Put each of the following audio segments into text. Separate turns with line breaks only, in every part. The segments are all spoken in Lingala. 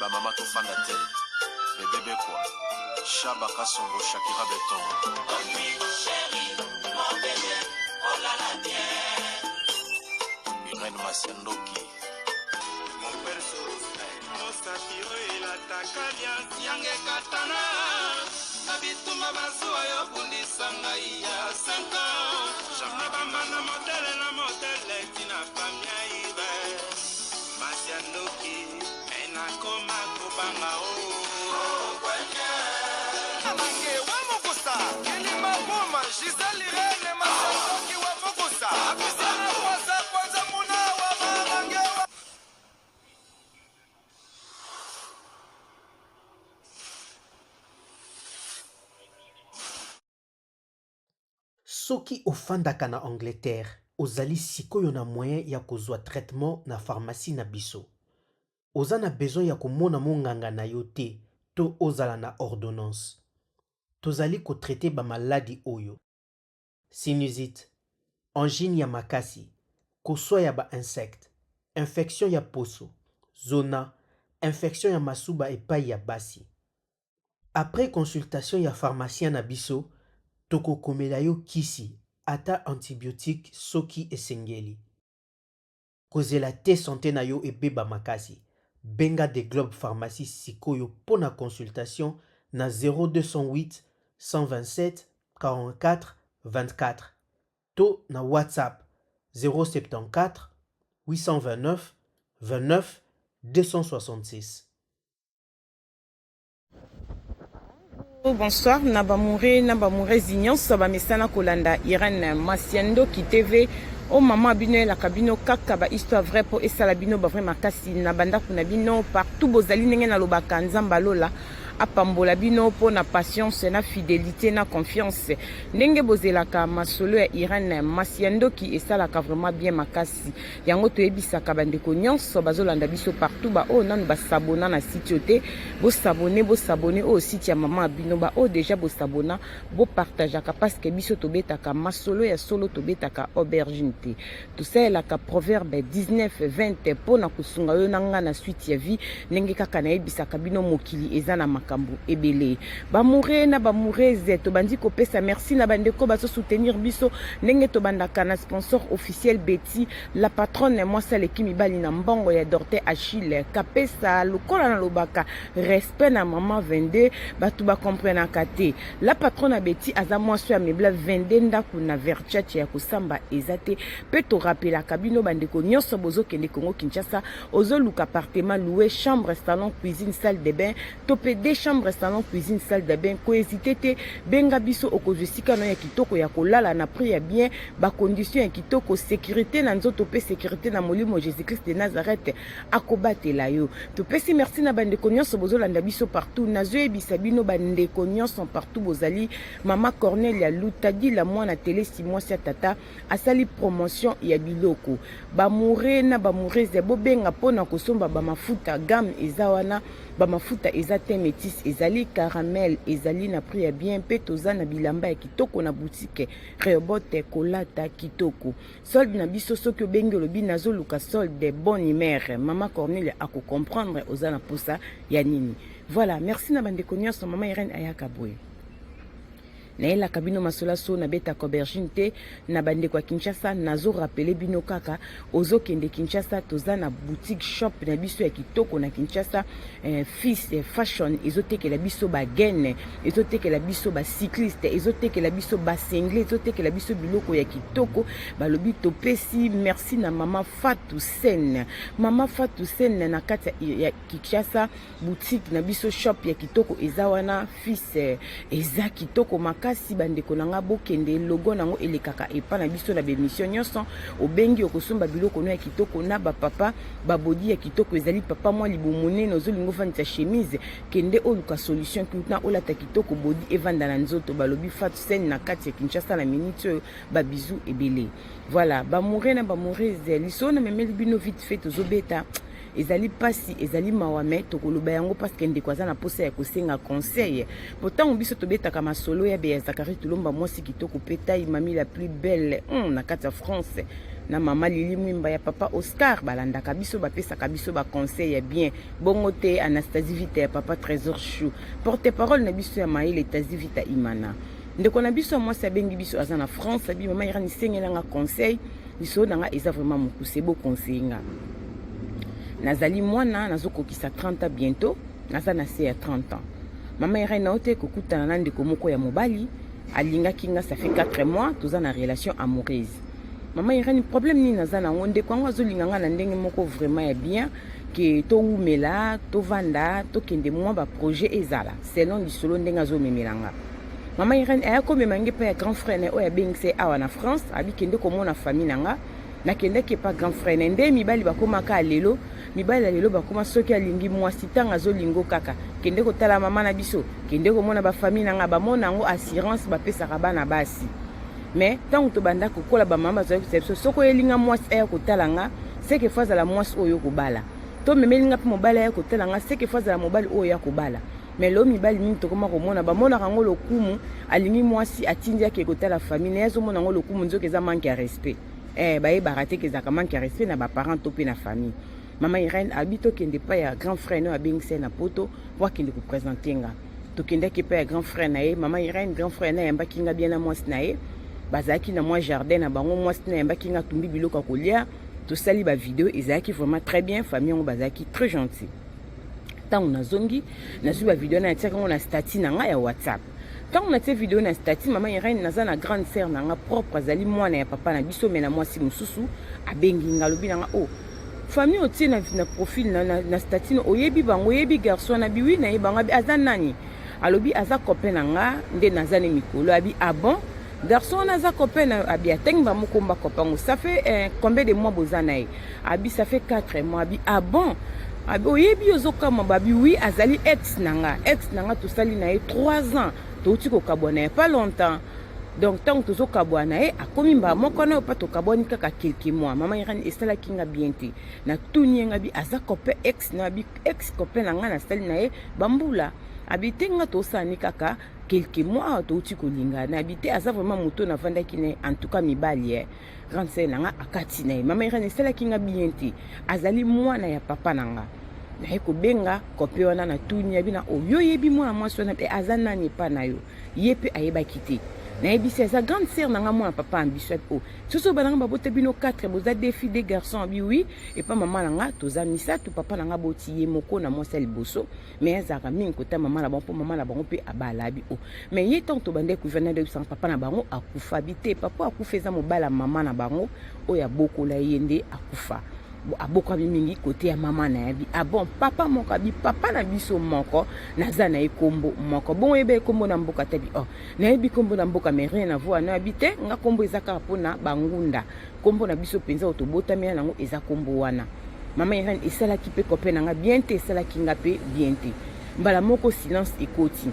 ba mama to fanda te. Bébé quoi. Chaba Kasongo Shakira Beton. Oh oui, chérie, mon bébé, oh là là, bien. Irène Masiandoki. Mon perso, mon satiro et la takalia, siange katana. Abituma basua yo bundi sangaïa, 5 ans. Jamaba mana modèle, tina famia ibe. Masiandoki, ena koma kubanga o.
Soki ofandaka na Angleterre, ozali sikoyo na moyen ya kozwa traitement na pharmacie na biso. Oza na besoin ya komona monganga na yo te to ozala na ordonnance. Tozali kotraite ba maladi oyo: sinusite, angine ya makasi, koswa ya ba insecte, infection ya poso, zona, infection ya masuba epai ya basi. Après consultation ya pharmacien na biso, toko komela yo kisi ata antibiotique soki esengeli. Kozela te santé na yo ebeba makasi. Benga de Globe Pharmacie sikoyo pona consultation na 0208 127 44 24 to na WhatsApp 074 829 29 266.
Bonsoir, Nabamouré Zignon, Sabamesana Kolanda, Irène Masiandoki TV. Oh maman bino la kabino kaka ba histoire vraie pour esalabino ba vrai makasi na banda kuna bino partout bozali ndenge na lobaka nzamba lola apambola bino po na patience na fidélité na confiance ndenge bozelaka masolo ya Irène Masiandoki esalaka vraiment bien makasi yango toyebisaka bandeko nyonso bazolanda biso partout ba o nanu basabona na site yote bo sabone o site ya maman bino ba o déjà bo sabona bo partageaka parce que biso tobetaka masolo ya solo tobetaka aubergine. Tout ça la proverbe 19-20 pour na kusunga yo nanga na suite ya vie nenge kaka na ebisaka bino mokili eza na makambo ebele ba moureze to bandi ko pesa merci na bandeko ba so soutenir biso nenge to bandaka na sponsor officiel Betty la patronne moi ça l'équipe mibali na mbongo ya Dorte Achille kapesa lokola na lobaka respect na maman 22 ba tu ba comprendre kate la patronne Betty aza moi so ya mebla 22 ndaku na verchat ya kusamba ezate peut te rappeler la cabine bandeko nyonso bozo kende Congo Kinshasa ozo luka appartement loué chambre salon cuisine salle de bain topé des chambres salon cuisine salle de bain ko hésiter te benga biso okozwisika no ya kitoko ya kolala na prix ya bien ba condition ya kitoko sécurité na nzoto pe sécurité na molimo Jésus-Christ de Nazareth akobatela yo topesi merci na bandeko nyonso bozo landa biso partout nazo ebisa bino bandeko nyonso partout bozali mama Cornelia Lutadi la mwana télé si moi sia tata asali promotion ya biloko bamoure na bamoureze bobenga pona kosomba ba mafuta gamme ezawana ba mafuta ezate métis ezali caramel ezali na prix ya bien pe toza na bilamba ya kitoko na boutique Rehoboth kolata kitoko solde na biso soki obengi lobi nazo luka solde bonne humeur mama Cornelia ako comprendre oza na posa ya nini. Voilà, merci na bandeko nyonso mama Irène ayaka boye na ela kabino masola so na beta aubergine te na bande kwa Kinshasa nazo rappeler bino kaka ozo kende Kinshasa toza na boutique shop na biso ya kitoko na Kinshasa fils fashion ezoteke la biso ba gaine ezoteke la biso ba cycliste ezoteke la biso ba single ezoteke la biso biloko ya kitoko balobi topesi merci na mama Fatou Sen na kati ya Kinshasa boutique na biso shop ya kitoko ezawana fils eza kitoko kasi bandeko nanga bokende logo nango elekaka epa na biso na bemission nyonso obengi okosomba biloko no ya kitoko na ba papa babodi ya kitoko ezali papa mwa libomone nozolingo vanita chemise kende oluka solution kuna olata kitoko bodi evanda na nzoto balobi Fatou Sen na kati ya Kinshasa na minute ba bizu ebele. Voilà ba mourir na ba mourir liso na memeli bino vite fait tozobeta ezali pasi ezali mawame tokoloba yango parce que ndeko aza na posa ya kosenga conseil pourtant biso tobetaka masolo ya Béa Zakari Tulomba mwasi kitoko pe taille mami la plus belle na kati ya France na mama Lili Mwimba ya papa Oscar balandaka biso bapesaka biso ba conseil ya bien bongo te Anastasie Vita ya papa Trésor Chou porte-parole na biso ya Maïle Tazi Vita Imana ndeko na biso mwasi abengi biso aza na France abi mama Irène sengelanga conseil biso nanga eza vraiment mokuse bo conseil nga nazali mwana nazokokisa 30 ans bientôt naza na se ya 30 ans mama Irène ote kokutana na ndeko moko ya mobali alingaki nga ça fait 4 mois toza na relation amoureuse mama Irène problème ni naza na ngonde kwango azolinganga na ndenge moko vraiment ya bien que to umela to vanda to kende mwa ba projet ezala selon lisolo ndenge azomemelanga mama Irène aya komema nge pa ya grand frère na oya bengise awa na France abi kende komona famille nanga na kende ke pa grand frère na nde mibali bakomaka lelo mibali lelo bakoma soki alingi mwasi tanga azolingo kaka kende kotala mama na biso kende komona ba famille nanga bamona ngo assurance bapesaka bana basi mais tant to banda kokola ba mama zo soko elinga mwasi aya kotalanga c'est que faza la mwasi oyo kobala to memelinga pe mobala aya kotalanga c'est que faza la mobali oyo ya kobala mais lo mibali mingi tokoma komona bamona kango lokumu alingi mwasi atindi yake kotala famille yazo mona ngo lokumu nzoke za manque ya respect baye barate ke za manque ya respect na ba parents to pe na famille mama Irène habito kende pa ya grand frère no abengise na poto pour kende ko présenter nga to kende ke pa ya grand frère na ye mama Irène grand frère na yamba kinga bien na mwasi na ye bazaki na moi jardin na bango mwasi na yamba kinga tumbi biloko kolia to sali ba vidéo ezaki vraiment très bien famille ngo bazaki très gentil tant on a zongi na su ba vidéo na tia ngo na statut na nga ya WhatsApp tant on a tia vidéo na statut mama Irène naza na grande sœur na nga propre azali mwana ya papa na biso mena mwasi mususu abengi ngalobi na nga oh famille otie na profil na statut no oyebi bango oyebi garçon na biwi na yebanga bi aza nani alobi aza copain na nga nde naza ne mikolo abi ah bon garçon naza copain na abi ateng ba mokomba copain ça fait combien de mois bozana abi ça fait 4 mois abi ah bon abi oyebi ozoka mababi oui azali ex nanga to sali na 3 ans to tiko kabona pas longtemps donc tant que tozo kabwana akomi mba moko na pa to kaboni kaka quelques mois mama Irène esala kinga bien te na tuni nga bi aza copain ex na bi ex copain nanga na sali na bambula abitenga to sani kaka quelques mois to tiko linga na habité aza vraiment moto na vanda kine en tout cas mibali grande sœur nanga akati na mama Irène esala kinga bien te azali mwana ya papa nanga na ko benga kope wana na tuni abi na oyo yebi mwana mwasi wana pe aza nani pa na yo yepe ayeba kite na ebisi sa grande sœur nanga mwana papa ambiso o soso bananga babote bino 4 boza des filles des garçons abi oui et pas maman nanga toza misatu papa nanga boti ye moko na mwasi liboso mais azaka mingi kota mama na bango mama na bango pe abala abi o mais ye tant to bande ku venir de sang papa na bango akufa bité papa akufeza mobala mama na bango o ya bokola yende akufa aboka mingi côté ya mama na yabi ah bon papa moko abi papa na biso moko naza na ekombo moko bon ebe kombo na mboka tabi oh na yebi kombo na mboka mais rien à voir na habité nga kombo ezaka pona bangunda kombo na biso penza otobota mena nango eza kombo wana mama Irène esala ki pe copain nga bien te esala ki nga pe bien te mbala moko silence ekoti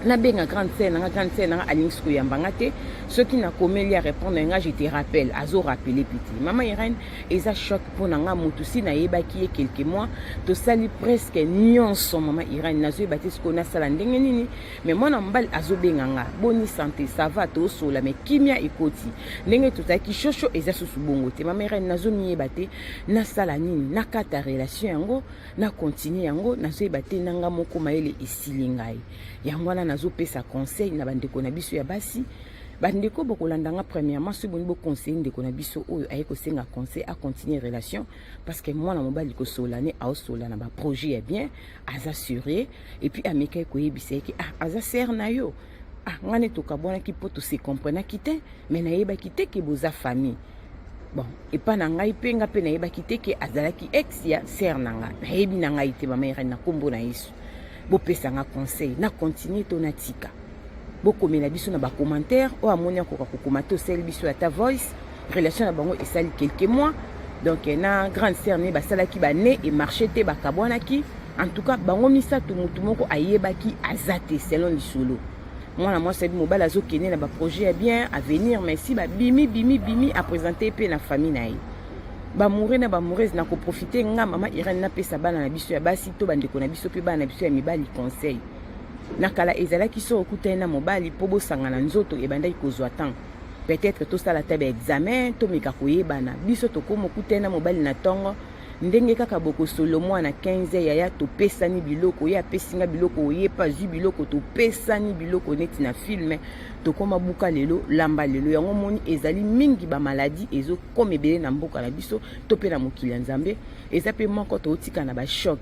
na benga grande sœur nanga alingi ko yambanga te ceux qui na komeli à répondre nga je te rappelle azo rappeler petit mama Irène eza choc pour nanga mutu si na yebaki quelques mois to sali presque nyonso mama Irène nazo yebati ce qu'on a sala ndenge nini mais mwana mbali azo benga nga boni santé ça va to sola mais kimia ekoti ndenge totaki chocho eza susu bongo te mama Irène nazo miyebate na sala nini na kata relation yango na continuer yango nazo yebate nanga moko maele esilingai yango na nazo pesa conseil na bandeko na biso ya basi bandeko bokolandanga premièrement ce boni bo conseil ndeko na biso oyo ayeko senga conseil à continuer relation parce que moi na mobali ko solane a sola na ba projet ya bien az assurer et puis ameka ko yebisa ki az ser na yo ngane to kabona ki poto se comprendre kite mais na yeba kite ke boza famille bon et pas na ngai pe nga pe na yeba kite ke azalaki ex ya ser nanga na yebi na ngai te mama Irène na kombo na Yesu bo pesa nga conseil na continuer to na tika bokomela biso na ba commentaire o amonia ko commenter sel biso ta voice relation na bango esali quelques mois donc na grande sœur ne basala ki ba ne et marché te ba kabwana ki en tout cas bango misatu mutu moko ayebaki azate selon lisolo mwana mwasi bi mobala zo kene na ba projet bien à venir mais si ba bimi à présenter pe na famille na ye ba mourir na ba moureuse na ko profiter nga mama Irène na pesa bana na biso ya basi to bandeko na biso pe bana na biso ya mibali conseil nakala ezala ki so okutana na mobali po bosanga na nzoto e bandai kozwa temps peut-être tout ça la tabe examen to meka koyebana biso to komo kutena mobali na tongo ndenge kaka boko solo mwana 15 yaya to pesani biloko ya pesinga biloko ye pas zu biloko to pesani biloko neti na film to koma buka lelo lamba lelo yango moni ezali mingi ba maladie ezo comme ebele na mboka na biso to pe na mokili nzambe ezape moko to otika na ba choc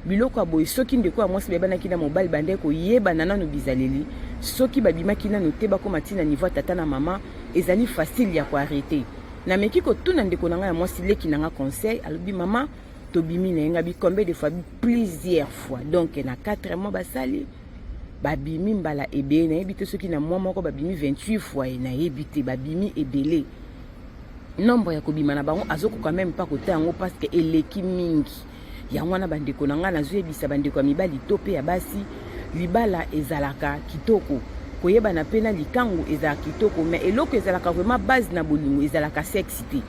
biloko aboy soki ndeko ya mwasi bebana kina mobali bande ko yeba nanu bizaleli soki babima kina no teba ko matina niveau tata na mama ezali facile ya ko arrêter na meki ko tuna ndeko nanga ya mwasi leki nanga conseil alobi mama to bimi na nga bi combien de fois plusieurs fois donc na 4 mois basali babimi mbala ebe na ebite soki na mois moko babimi 28 fois na ebite babimi ebele nombre ya kobima na bango azoko quand même pas côté yango parce que eleki mingi ya mwana bandeko nanga na zoebisa bandeko ya mibali to pe ya basi libala ezalaka kitoko koyeba na pena likango ezalaka kitoko mais eloko ezalaka vraiment base na bolingo ezalaka sexité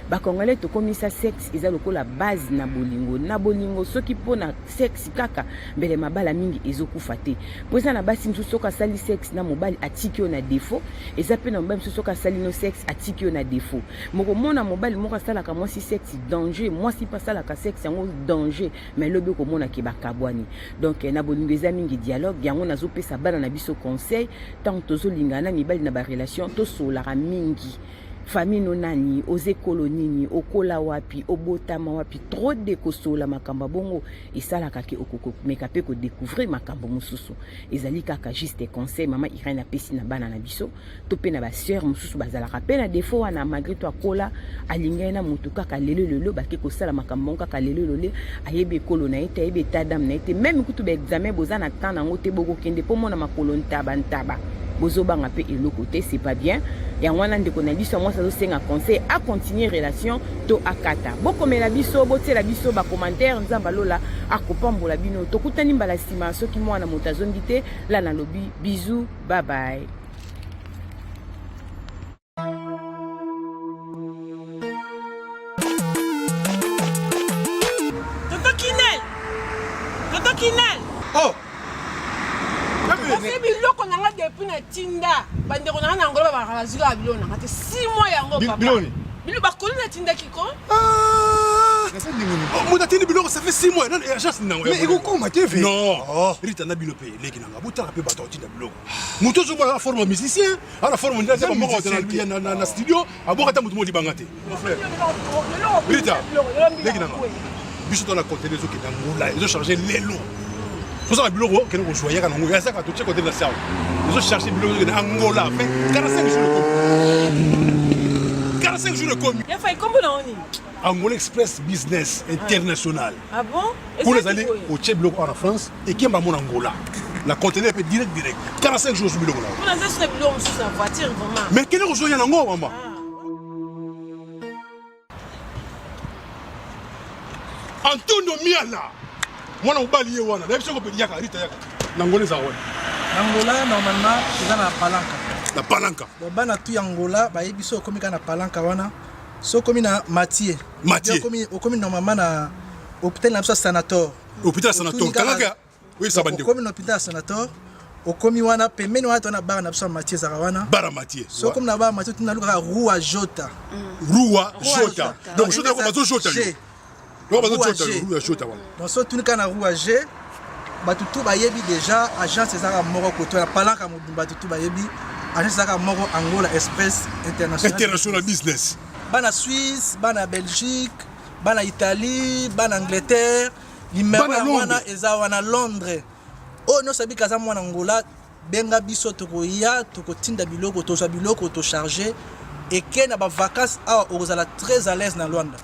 bakongole to komisa sexe eza lokola base na bolingo soki pona sexe kaka mbele mabala mingi ezokufa te poza na basi msusu soka sali sexe na mobali atiki na défaut eza pe na mobali msusu soka sali no sexe atiki na défaut moko mona mobali moko sala ka mwasi sexe danger mwasi pas sala ka sexe yango danger mais lobi ko mona ke bakabwani donc na bolingo eza mingi dialogue yango nazo pesa bana na biso conseil tant tozo lingana mibali na ba relation to solara mingi famille no nani oze kolonini okola wapi obotama wapi trop de kosola makamba bongo esalaka ke okoko mekape ko découvrir makambo mususu ezali kaka juste conseil mama Irene apesi na bana na biso to pe na ba sœur mususu bazalaka pe na défaut wana malgré toi kola alinga na mutu kaka lelo bake ko sala makambo kaka lelo ayebe kolona ete ayebe tadam na ete même kutu ba examen bozana temps nango te boko kende po mona makolo ntaba bozobanga pe eloko te c'est pas bien ya wana ndeko na biso moi ça senga conseil à continuer relation to akata bokomela biso botela biso ba commentaire nzamba lola akopambola bino tokutani mbala sima soki mwana motazongi te la na lobi bisous bye bye.
Toto Kinel. Oh.
Parce que biloko nanga depuis na tinda bandeko nanga na ngolo ba bazula biloko nanga te 6 mois yango papa
Biloni
bilo bakoli na tinda kiko
Muta tini biloko ça fait 6 mois non agence nango
mais eko ma TV
non Rita na bilo pe leki nanga butaka pe bato tinda biloko muto zo ba forme musicien ala forme ndeza ba moko na studio aboka ta mutu mo libanga te mon frère Rita leki nanga biso to la côté des autres qui dans ils ont chargé l'élo. Pour ça, le bureau, qui nous joignait quand on voyait ça, quand tout côté de la salle. Ils ont cherché le bureau de Angola, fait 45 jours de commis. 45 jours de commis.
Il a fait combien d'années
Angola Express Business International.
Ah bon?
Pour les aller au Tchèque en France et qui est mon Angola. La conteneur est direct. 45 jours sur le bureau.
Pour les aller sur le bureau, sur sa voiture, vraiment.
Mais quel est le joignant en Angola, maman? Antonio Miala. Moi on bali wana na biso ko pe yaka Rita yaka nangone za wana
Angola normalement eza na
palanka
bana tu Angola ba yebiso komi kana palanka wana so komi na Mathieu komi normalement na hôpital na Sanator kalaka oui ça bande komi na hôpital Sanator okomi wana pembeni wana tona bara na biso Mathieu za wana
bara Mathieu
so komi na bara Mathieu tuna luka Rua Jota
donc Jota ko bazo Jota
donc so tuni kana Rua G batutu bayebi déjà agence ezaka moko koto ya palanka mobimba batutu bayebi agence ezaka moko Angola Express
International Business
bana Suisse bana Belgique bana Italie bana Angleterre numéro wana eza wana Londres o no sabi kaza mwana Angola benga biso tokoya tokotinda biloko tozwa biloko to charger et que na ba vacances a ozala très à l'aise na Luanda.